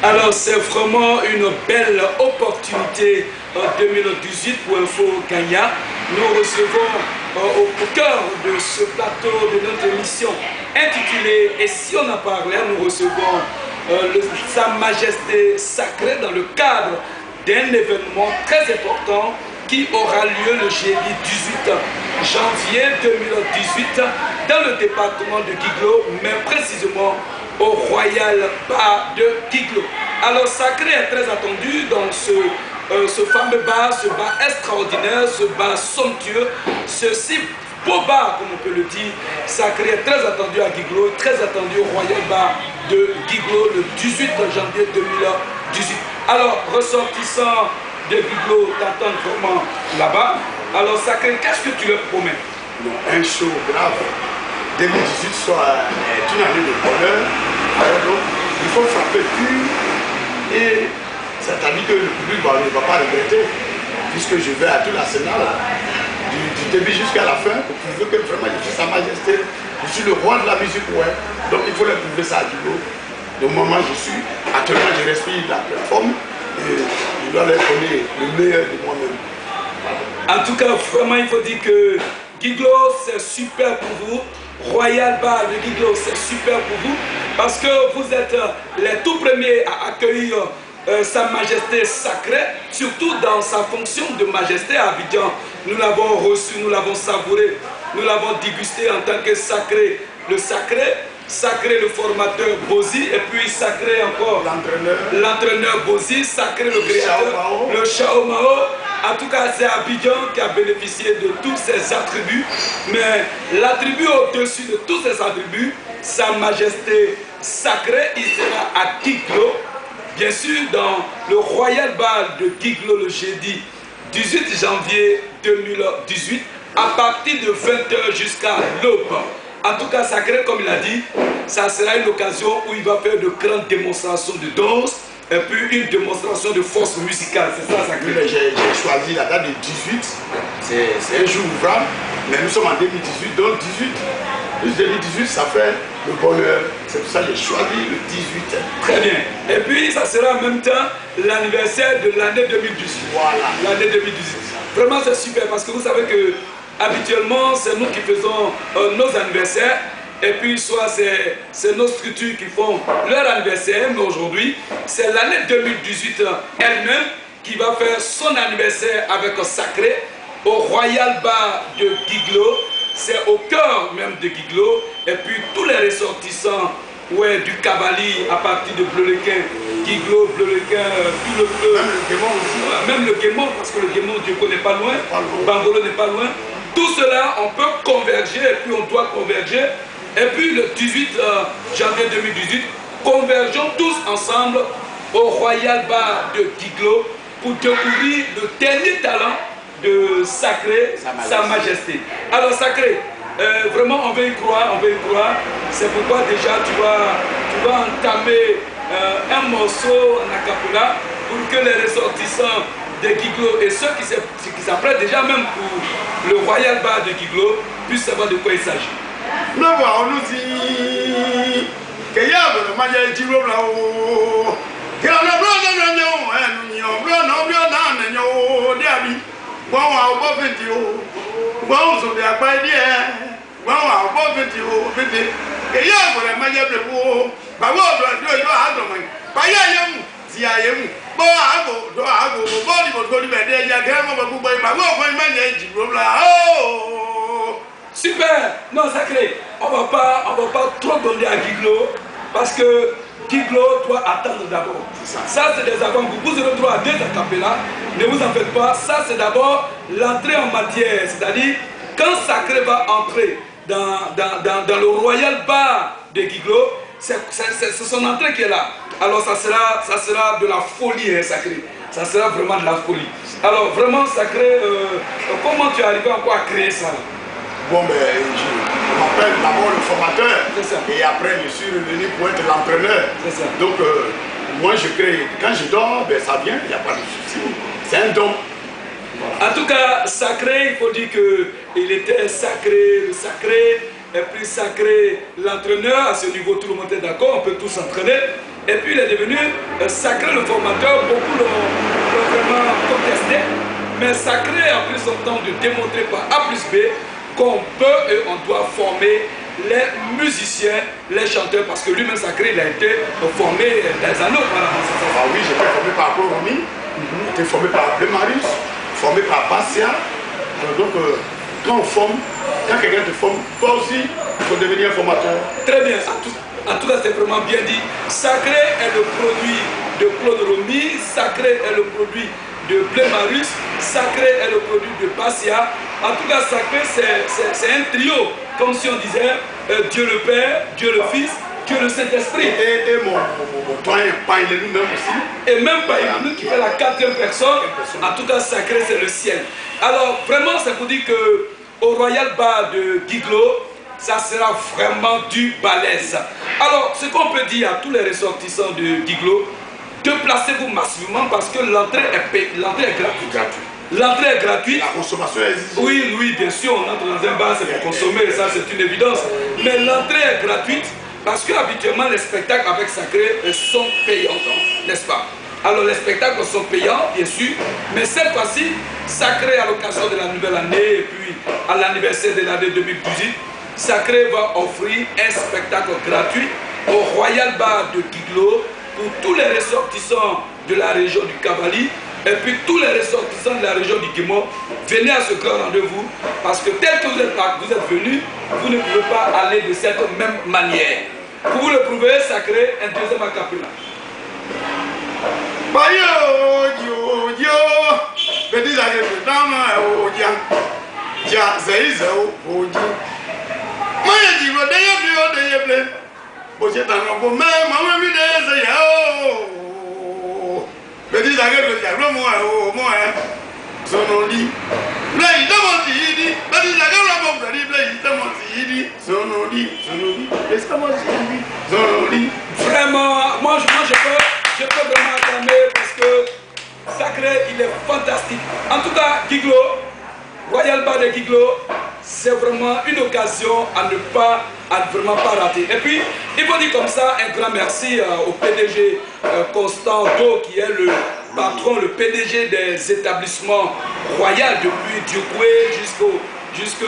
Alors c'est vraiment une belle opportunité en 2018 pour Info Gagna. Nous recevons au cœur de ce plateau de notre émission intitulée Et si on en parlait, nous recevons Sa Majesté Sacrée dans le cadre d'un événement très important qui aura lieu le jeudi 18 janvier 2018 dans le département de Guiglo, mais précisément au Royal Bar de Guiglo. Alors Sacré est très attendu dans ce fameux bar, ce bar extraordinaire, ce bar somptueux, ce si beau bar, comme on peut le dire. Sacré est très attendu à Guiglo, très attendu au Royal Bar de Guiglo le 18 janvier 2018. Alors, ressortissant de Guiglo t'attendent vraiment là-bas. Alors Sacré, qu'est-ce que tu leur promets? Un show grave. 2018 soit une année de bonheur. Alors donc, il faut frapper pur. Et c'est-à-dire que le public ne va pas regretter, puisque je vais à tout l'arsenal, du début jusqu'à la fin, pour prouver que vraiment je suis Sa Majesté, je suis le roi de la musique, ouais. Donc il faut leur prouver ça à Guiglo. Au moment où je suis, actuellement je respire la plateforme et je dois leur donner le meilleur de moi-même. En tout cas, vraiment, il faut dire que Guiglo, c'est super pour vous. Royal Bar de Guiglo, c'est super pour vous. Parce que vous êtes les tout premiers à accueillir Sa Majesté Sacrée, surtout dans sa fonction de majesté à Abidjan. Nous l'avons reçu, nous l'avons savouré, nous l'avons dégusté en tant que sacré. Le sacré, Sacré le formateur Bozi, et puis Sacré encore l'entraîneur Bozi, Sacré le créateur, le Chao Mao. En tout cas, c'est Abidjan qui a bénéficié de tous ces attributs. Mais l'attribut au-dessus de tous ces attributs, Sa Majesté Sacrée, il sera à Guiglo, bien sûr dans le Royal Bar de Guiglo le jeudi 18 janvier 2018, à partir de 20h jusqu'à l'aube. En tout cas, Sacré, comme il a dit, ça sera une occasion où il va faire de grandes démonstrations de danse et puis une démonstration de force musicale. C'est ça, Sacré. J'ai choisi la date de 18, c'est un jour ouvrable, mais nous sommes en 2018, donc 18. Le 2018, ça fait le bonheur. C'est pour ça que j'ai choisi le 18. Très bien. Et puis, ça sera en même temps l'anniversaire de l'année 2018. Voilà. L'année 2018. Vraiment, c'est super parce que vous savez que habituellement, c'est nous qui faisons nos anniversaires. Et puis, soit c'est nos structures qui font leur anniversaire. Mais aujourd'hui, c'est l'année 2018 elle-même qui va faire son anniversaire avec Sacré au Royal Bar de Guiglo. C'est au cœur même de Guiglo. Et puis, tous les ressortissants du Cavalier à partir de Bleu-le-Quin, Guiglo, Bleu-le-Quin, tout le bleu. Même le Guémon aussi. Même le Guémon, parce que le Guémon, Dieu n'est pas loin. Bangolo n'est pas loin. Tout cela, on peut converger et puis on doit converger. Et puis le 18 janvier 2018, convergeons tous ensemble au Royal Bar de Guiglo pour découvrir le dernier talent de Sacré, Sa Majesté. Alors Sacré, vraiment on veut y croire, on veut y croire. C'est pourquoi déjà tu vas entamer un morceau en acapella pour que les ressortissants de Guiglo et ceux qui s'apprêtent déjà même pour le Royal Bar de Guiglo puissent savoir de quoi il s'agit. Non, on nous dit que y a le maillot du Roland. Que la Super! Non, Sacré, on va pas trop donner à Guiglo parce que Guiglo doit attendre d'abord. Ça, c'est des avant-goûts. Vous aurez droit à deux acapellas, ne vous en faites pas. Ça, c'est d'abord l'entrée en matière. C'est-à-dire, quand Sacré va entrer dans le Royal Bar de Guiglo, c'est son entrée qui est là. Alors, ça sera de la folie, hein, Sacré. Ça sera vraiment de la folie. Alors, vraiment, Sacré, comment tu es arrivé encore à créer ça? Bon, ben, je m'appelle d'abord le formateur et après je suis revenu pour être l'entraîneur. Donc, moi je crée, quand je dors, ben, ça vient, il n'y a pas de souci. C'est un don. Voilà. En tout cas, Sacré, il faut dire qu'il était sacré, le sacré, et puis Sacré, l'entraîneur. À ce niveau, tout le monde est d'accord, on peut tous s'entraîner. Et puis il est devenu Sacré le formateur. Beaucoup l'ont vraiment contesté. Mais Sacré a pris son temps de démontrer par A plus B qu'on peut et on doit former les musiciens, les chanteurs, parce que lui-même Sacré, il a été formé des anneaux auparavant. Ah oui, j'étais formé par Romy, j'étais formé par Blemarius, formé par Bastia. Alors donc, quand on forme, quand quelqu'un te forme, toi aussi, il faut devenir un formateur. Très bien, en tout cas c'est vraiment bien dit. Sacré est le produit de Claude Romy, Sacré est le produit de Blemarius, Sacré est le produit de Bastia. En tout cas, Sacré c'est un trio, comme si on disait Dieu le Père, Dieu le Fils, Dieu le Saint-Esprit. Et mon pain, il est lui-même aussi. Et même Païlou qui est la quatrième personne, en tout cas Sacré c'est le ciel. Alors vraiment ça vous dit que au Royal Bar de Guiglo, ça sera vraiment du balèze. Alors ce qu'on peut dire à tous les ressortissants de Guiglo, déplacez-vous massivement parce que l'entrée est gratuite. L'entrée est gratuite. La consommation existe. Oui, oui, bien sûr, on entre dans un bar, c'est pour consommer, ça c'est une évidence. Mais l'entrée est gratuite parce que habituellement les spectacles avec Sacré sont payants, n'est-ce pas? Alors les spectacles sont payants, bien sûr, mais cette fois-ci, Sacré à l'occasion de la nouvelle année et puis à l'anniversaire de l'année 2018, Sacré va offrir un spectacle gratuit au Royal Bar de Guiglo pour tous les ressortissants de la région du Cavali et puis tous les ressortissants de la région du Guimont. Venez à ce grand rendez-vous parce que tel que vous êtes venus, vous ne pouvez pas aller de cette même manière. Pour vous le prouver, Sacré, un deuxième acapella. Vraiment, moi je peux vraiment acclamer parce que Sacré, il est fantastique. En tout cas, Guiglo, Royal Bar de Guiglo, c'est vraiment une occasion à vraiment pas rater. Et puis, il faut dire comme ça un grand merci au PDG Constant Do, qui est le patron, le PDG des établissements royaux depuis Diokoué jusque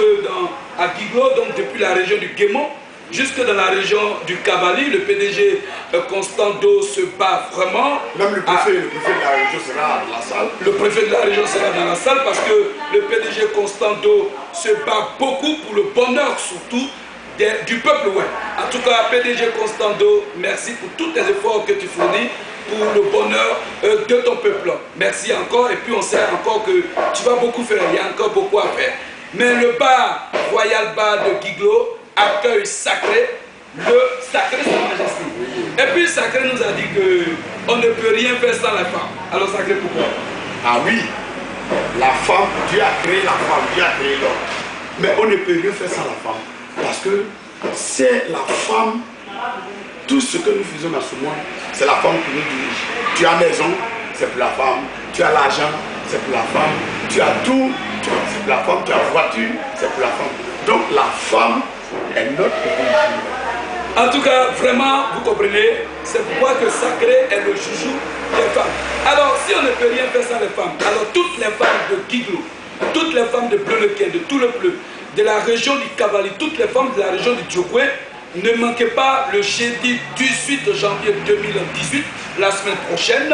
à Guiglo, donc depuis la région du Guémont, jusque dans la région du Cavali. Le PDG Constant Do se bat vraiment. Même le préfet de la région sera dans la salle. Le préfet de la région sera dans la salle parce que le PDG Constant Do se bat beaucoup pour le bonheur surtout du peuple. Ouais. En tout cas, PDG Constant Do, merci pour tous tes efforts que tu fournis pour le bonheur de ton peuple. Merci encore et puis on sait encore que tu vas beaucoup faire, il y a encore beaucoup à faire. Mais le bar, Royal Bar de Guiglo, accueille Sacré, le Sacré Sa Majesté. Et puis Sacré nous a dit qu'on ne peut rien faire sans la femme. Alors Sacré, pourquoi? Ah oui, la femme, Dieu a créé la femme, Dieu a créé l'homme. Mais on ne peut rien faire sans la femme. Parce que c'est la femme, tout ce que nous faisons dans ce monde, c'est la femme qui nous dirige. Tu as maison, c'est pour la femme. Tu as l'argent, c'est pour la femme. Tu as tout, c'est pour la femme. Tu as voiture, c'est pour la femme. Donc la femme est notre épouse. En tout cas, vraiment, vous comprenez, c'est pourquoi que Sacré est le chouchou des femmes. Alors, si on ne peut rien faire sans les femmes, alors toutes les femmes de Guiglo, toutes les femmes de Bleu-le-Quin, de tout le Bleu, de la région du Cavali, toutes les femmes de la région du Diokoué, ne manquez pas le jeudi 18 janvier 2018, la semaine prochaine.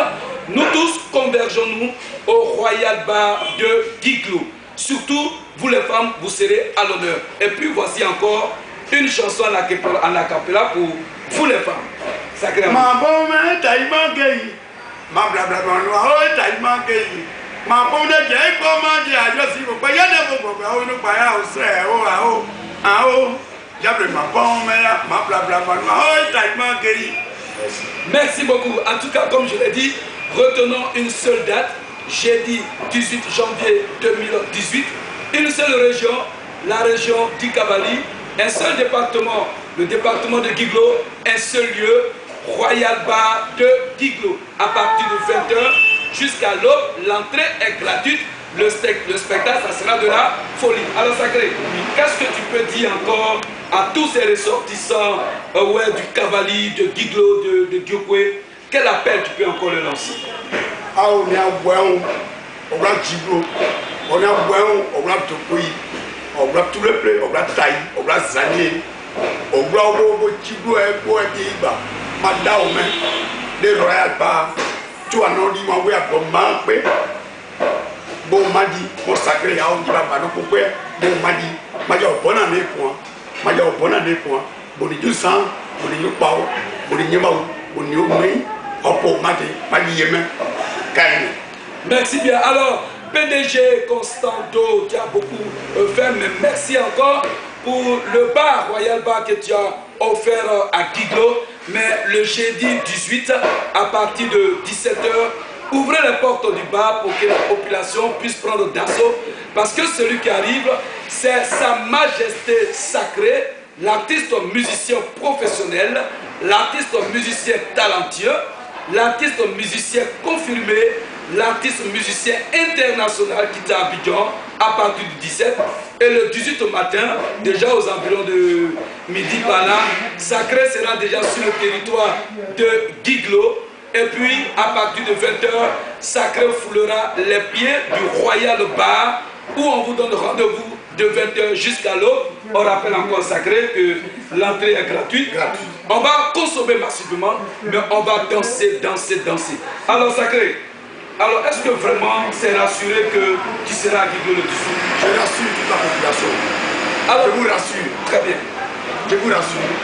Nous tous convergeons-nous au Royal Bar de Guiglo. Surtout, vous les femmes, vous serez à l'honneur. Et puis voici encore une chanson en acapella pour vous les femmes. Sacrément. Ma bonne taïman gay, ma blablabla noir, taïman gay. Ma bonne gay, comment dire, je suis au pays de vos bras, nous payons au sein, en haut. J'appelle ma bonne mère, ma blablabla noir, taïman gay. Merci beaucoup. En tout cas, comme je l'ai dit, retenons une seule date, jeudi 18 janvier 2018. Une seule région, la région du Cavali. Un seul département, le département de Guiglo, un seul lieu, Royal Bar de Guiglo. À partir de 20h jusqu'à l'aube, l'entrée est gratuite. Le spectacle, ça sera de la folie. Alors Sacré, qu'est-ce que tu peux dire encore à tous ces ressortissants ouais, du Cavali, de Giglo, de Diokwe, quel appel tu peux encore leur lancer? Ah, on est à Boyon, on a Giglo, on est à Boyon, on a Diokwe, on a tout le play, on a Taï, on a Zanier, on a Giglo et Boy Diba, Madame, des Royal Bar, tu as non dit, moi, oui, à Bomba, bon madi mon sacré ya on dit ba no ko pe bon madi ma ja o bona ne point ma ja o bona ne point bon ni san bon ni pa o bon ni ma o bon ni o mi opo madi madi yeme kaine. Merci bien. Alors PDG Constanto qui a beaucoup fait, mais merci encore pour le bar Royal Bar que tu as offert à Giglo. Mais le jeudi 18 à partir de 17h, ouvrez les portes du bar pour que la population puisse prendre d'assaut, parce que celui qui arrive, c'est Sa Majesté sacrée, l'artiste musicien professionnel, l'artiste musicien talentueux, l'artiste musicien confirmé, l'artiste musicien international qui est à Abidjan à partir du 17. Et le 18 au matin, déjà aux environs de midi par là, Sacré sera déjà sur le territoire de Giglo. Et puis, à partir de 20h, Sacré foulera les pieds du Royal Bar, où on vous donne rendez-vous de 20h jusqu'à l'aube. On rappelle encore Sacré que l'entrée est gratuite. On va consommer massivement, mais on va danser, danser, danser. Alors Sacré, alors est-ce que vraiment c'est rassuré que tu seras à Giglo le 18? Je rassure toute la population. Alors, je vous rassure. Très bien. Je vous rassure.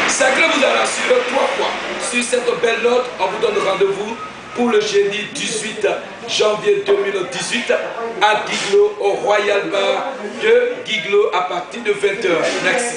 Sacré vous a rassuré 3 fois. Sur cette belle note, on vous donne rendez-vous pour le jeudi 18 janvier 2018 à Giglo, au Royal Bar de Giglo à partir de 20h. Merci.